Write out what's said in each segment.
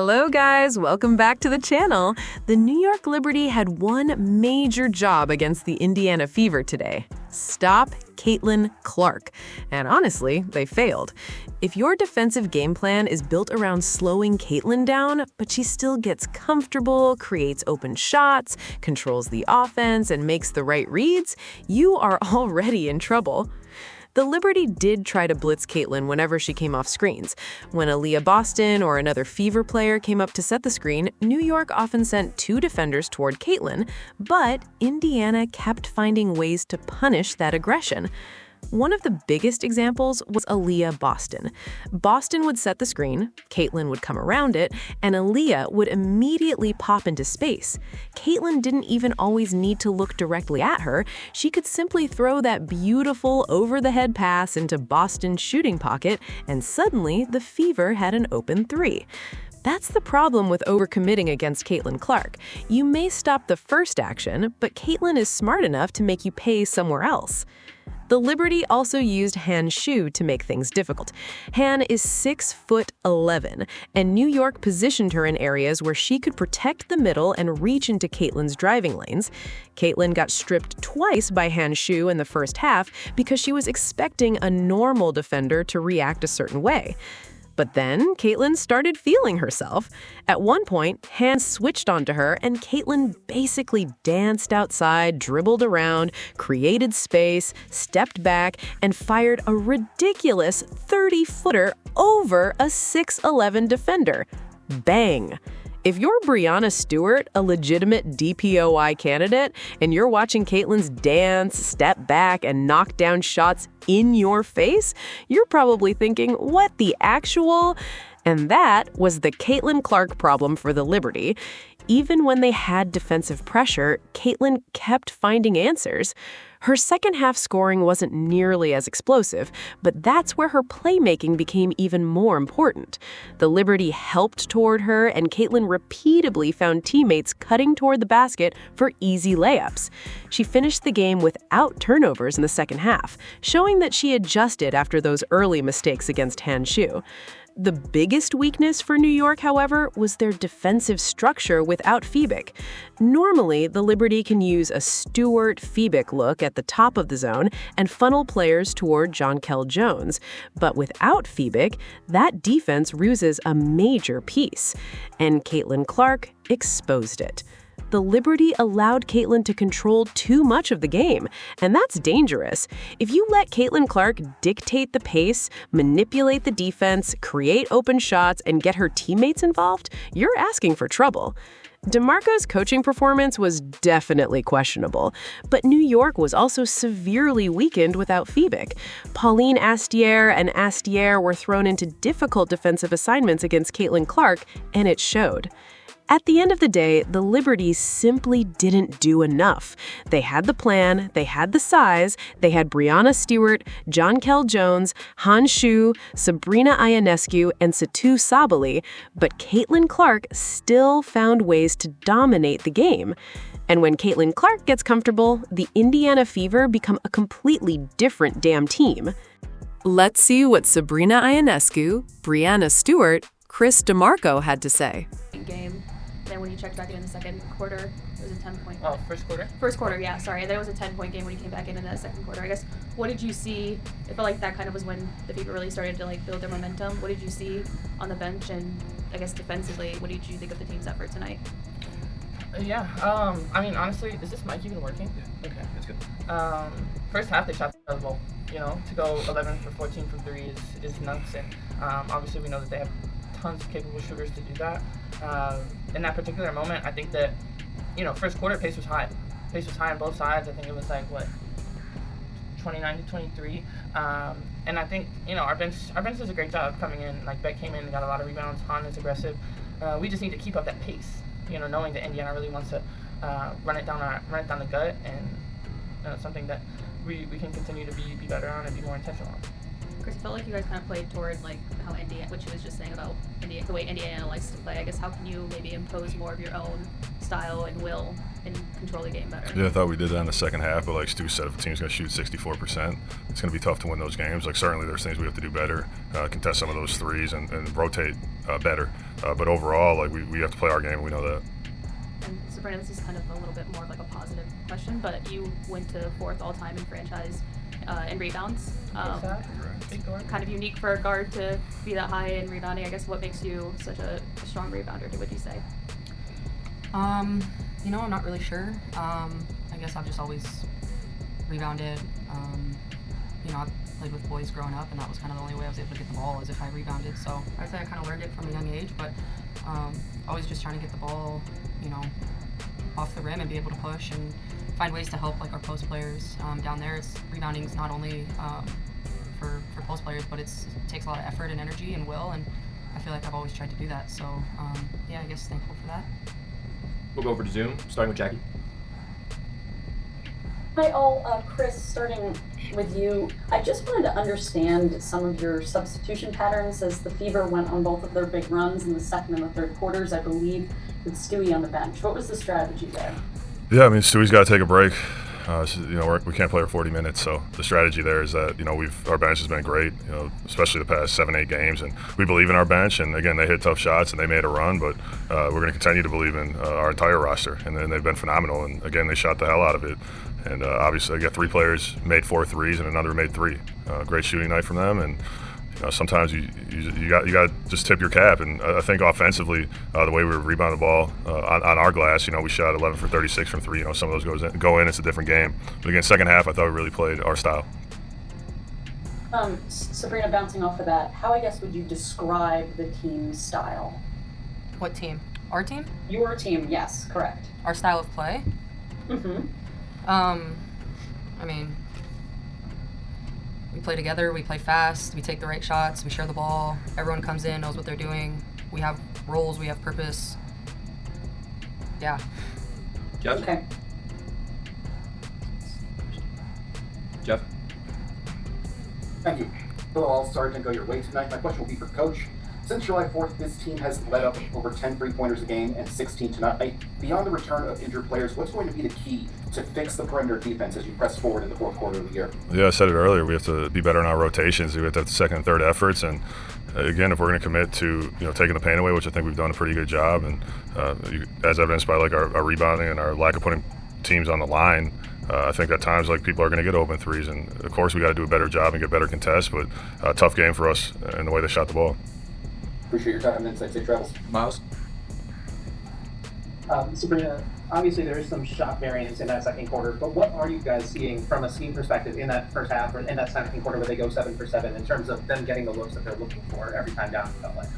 Hello guys, welcome back to the channel. The New York Liberty had one major job against the Indiana Fever today. Stop Caitlin Clark. And honestly, they failed. If your defensive game plan is built around slowing Caitlin down, but she still gets comfortable, creates open shots, controls the offense, and makes the right reads, you are already in trouble. The Liberty did try to blitz Caitlin whenever she came off screens. When Aaliyah Boston or another Fever player came up to set the screen, New York often sent two defenders toward Caitlin, but Indiana kept finding ways to punish that aggression. One of the biggest examples was Aaliyah Boston. Boston would set the screen, Caitlin would come around it, and Aaliyah would immediately pop into space. Caitlin didn't even always need to look directly at her. She could simply throw that beautiful over-the-head pass into Boston's shooting pocket, and suddenly the Fever had an open three. That's the problem with overcommitting against Caitlin Clark. You may stop the first action, but Caitlin is smart enough to make you pay somewhere else. The Liberty also used Han Shu to make things difficult. Han is 6'11", and New York positioned her in areas where she could protect the middle and reach into Caitlin's driving lanes. Caitlin got stripped twice by Han Shu in the first half because she was expecting a normal defender to react a certain way. But then Caitlin started feeling herself. At one point, Han switched onto her, and Caitlin basically danced outside, dribbled around, created space, stepped back, and fired a ridiculous 30-footer over a 6'11" defender. Bang! If you're Brianna Stewart, a legitimate DPOY candidate, and you're watching Caitlin's dance, step back, and knock down shots in your face, you're probably thinking, what the actual? And that was the Caitlin Clark problem for the Liberty. Even when they had defensive pressure, Caitlin kept finding answers. Her second-half scoring wasn't nearly as explosive, but that's where her playmaking became even more important. The Liberty helped toward her, and Caitlin repeatedly found teammates cutting toward the basket for easy layups. She finished the game without turnovers in the second half, showing that she adjusted after those early mistakes against Han Shu. The biggest weakness for New York, however, was their defensive structure without Febic. Normally, the Liberty can use a Stewart-Febic look at the top of the zone and funnel players toward Jonquel Jones. But without Febic, that defense ruses a major piece. And Caitlin Clark exposed it. The Liberty allowed Caitlin to control too much of the game, and that's dangerous. If you let Caitlin Clark dictate the pace, manipulate the defense, create open shots, and get her teammates involved, you're asking for trouble. DeMarco's coaching performance was definitely questionable, but New York was also severely weakened without Febic. Pauline Astier and Astier were thrown into difficult defensive assignments against Caitlin Clark, and it showed. At the end of the day, the Liberty simply didn't do enough. They had the plan, they had the size, they had Brianna Stewart, Jonquel Jones, Han Shu, Sabrina Ionescu, and Satu Sabali, but Caitlin Clark still found ways to dominate the game. And when Caitlin Clark gets comfortable, the Indiana Fever become a completely different damn team. Let's see what Sabrina Ionescu, Brianna Stewart, Chris DeMarco had to say. Game. Then when you checked back in the second quarter, it was a 10-point. Oh, first quarter? First quarter, yeah, sorry. Then it was a 10-point game when you came back in the second quarter. I guess, what did you see? It felt like that kind of was when the Fever really started to build their momentum. What did you see on the bench, and I guess defensively, what did you think of the team's effort tonight? Yeah, honestly, is this mic even working? Yeah. Okay, that's good. First half they shot the ball. To go 11 for 14 from 3 is nuts, and obviously we know that they have tons of capable shooters to do that. In that particular moment, I think that, first quarter pace was high. Pace was high on both sides. I think it was 29 to 23. And I think, our bench does a great job coming in. Beck came in and got a lot of rebounds. Han is aggressive. We just need to keep up that pace, knowing that Indiana really wants to run it down the gut, and something that we can continue to be better on and be more intentional on. Chris, I felt like you guys kind of played toward like how Indiana, which you was just saying about Indiana, the way Indiana likes to play. I guess how can you maybe impose more of your own style and will and control the game better? Yeah, I thought we did that in the second half, but like Stu said, if a team's going to shoot 64%, it's going to be tough to win those games. Like certainly there's things we have to do better, contest some of those threes and rotate better. But overall, like we have to play our game, and we know that. And Sabrina, this is kind of a little bit more of like a positive question, but you went to 4th all-time in franchise in rebounds. Kind of unique for a guard to be that high in rebounding. I guess what makes you such a strong rebounder, would you say? I'm not really sure. I guess I've just always rebounded. I played with boys growing up, and that was kind of the only way I was able to get the ball, is if I rebounded. So I'd say I kind of learned it from a young age, but always just trying to get the ball, off the rim and be able to push and find ways to help like our post players down there. Rebounding is not only for post players, but it takes a lot of effort and energy and will, and I feel like I've always tried to do that. So I guess thankful for that. We'll go over to Zoom, starting with Jackie. Hi all, Chris, starting with you. I just wanted to understand some of your substitution patterns as the Fever went on both of their big runs in the second and the third quarters, I believe, with Stewie on the bench. What was the strategy there? Yeah, I mean, Stewie's got to take a break. We can't play for 40 minutes, so the strategy there is that our bench has been great, especially the past 7-8 games, and we believe in our bench. And again, they hit tough shots and they made a run, but we're going to continue to believe in our entire roster. And then they've been phenomenal, and again, they shot the hell out of it. And obviously, I got 3 players made 4 threes, and another made 3. Great shooting night from them, and sometimes you got to just tip your cap. And I think offensively, the way we rebound the ball on our glass, we shot 11 for 36 from 3. Some of those go in. It's a different game. But again, second half, I thought we really played our style. Sabrina, bouncing off of that, how I guess would you describe the team's style? What team? Our team? Your team, yes, correct. Our style of play? Mm-hmm. I mean, we play together, we play fast, we take the right shots, we share the ball, everyone comes in, knows what they're doing, we have roles, we have purpose. Yeah. Jeff? Okay. Jeff? Thank you. Hello all, sorry to go your way tonight. My question will be for Coach. Since July 4th, this team has let up over 10 3-pointers a game and 16 tonight. Beyond the return of injured players, what's going to be the key to fix the perimeter defense as you press forward in the fourth quarter of the year? Yeah, I said it earlier. We have to be better in our rotations. We have to have the second and third efforts. And again, if we're going to commit to taking the paint away, which I think we've done a pretty good job, and as evidenced by like our rebounding and our lack of putting teams on the line, I think at times like people are going to get open threes. And of course, we got to do a better job and get better contests. But tough game for us in the way they shot the ball. Appreciate your time and insight. Safe travels. Miles? Sabrina, obviously there is some shot variance in that second quarter, but what are you guys seeing from a scheme perspective in that first half or in that second quarter where they go 7 for 7 in terms of them getting the looks that they're looking for every time down, it felt like?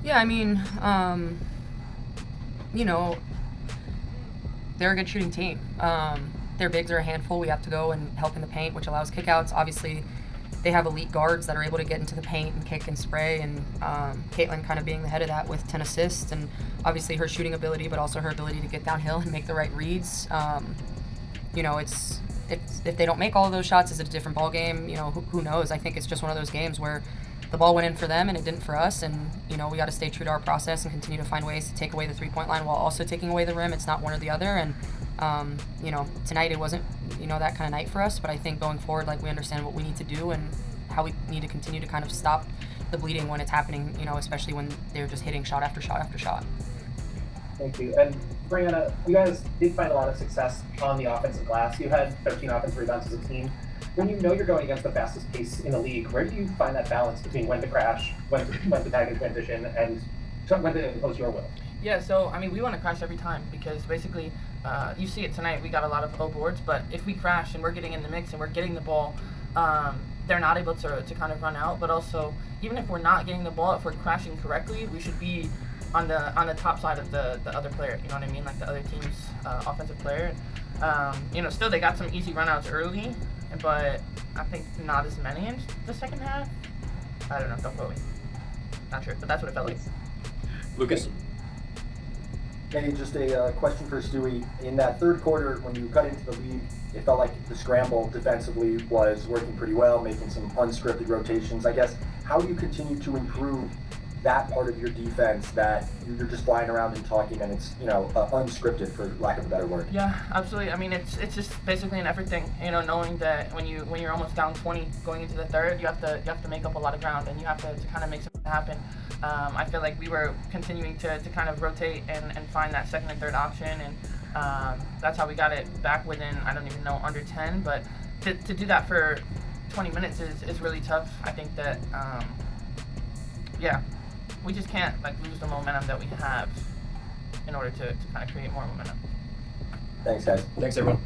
Yeah, I mean, they're a good shooting team. Their bigs are a handful. We have to go and help in the paint, which allows kickouts. Obviously, they have elite guards that are able to get into the paint and kick and spray, and Caitlin kind of being the head of that with 10 assists, and obviously her shooting ability, but also her ability to get downhill and make the right reads. It's if they don't make all of those shots, it's a different ball game. Who knows? I think it's just one of those games where the ball went in for them and it didn't for us, and we got to stay true to our process and continue to find ways to take away the 3-point line while also taking away the rim. It's not one or the other, and tonight it wasn't that kind of night for us, but I think going forward, like, we understand what we need to do and how we need to continue to kind of stop the bleeding when it's happening, especially when they're just hitting shot after shot after shot. Thank you. And Brianna, you guys did find a lot of success on the offensive glass. You had 13 offensive rebounds as a team. When you know you're going against the fastest pace in the league, where do you find that balance between when to crash, when to tag in transition, and when to impose your will? Yeah, so we want to crash every time because basically, you see it tonight. We got a lot of O boards, but if we crash and we're getting in the mix and we're getting the ball, they're not able to kind of run out. But also, even if we're not getting the ball, if we're crashing correctly, we should be on the top side of the other player. You know what I mean? Like the other team's offensive player. Still they got some easy runouts early, but I think not as many in the second half. I don't know. Don't quote me. Not sure, but that's what it felt like. Lucas? Maybe just a question for Stewie. In that third quarter, when you cut into the lead, it felt like the scramble defensively was working pretty well, making some unscripted rotations. I guess, how do you continue to improve that part of your defense that you're just flying around and talking and it's, unscripted, for lack of a better word? Yeah, absolutely. I mean, it's just basically an effort thing. Knowing that when you're almost down 20 going into the third, you have to make up a lot of ground and you have to kind of make something happen. I feel like we were continuing to kind of rotate and find that second and third option, and that's how we got it back within, I don't even know, under 10. But to do that for 20 minutes is really tough. I think that, we just can't lose the momentum that we have in order to kind of create more momentum. Thanks, guys. Thanks, everyone.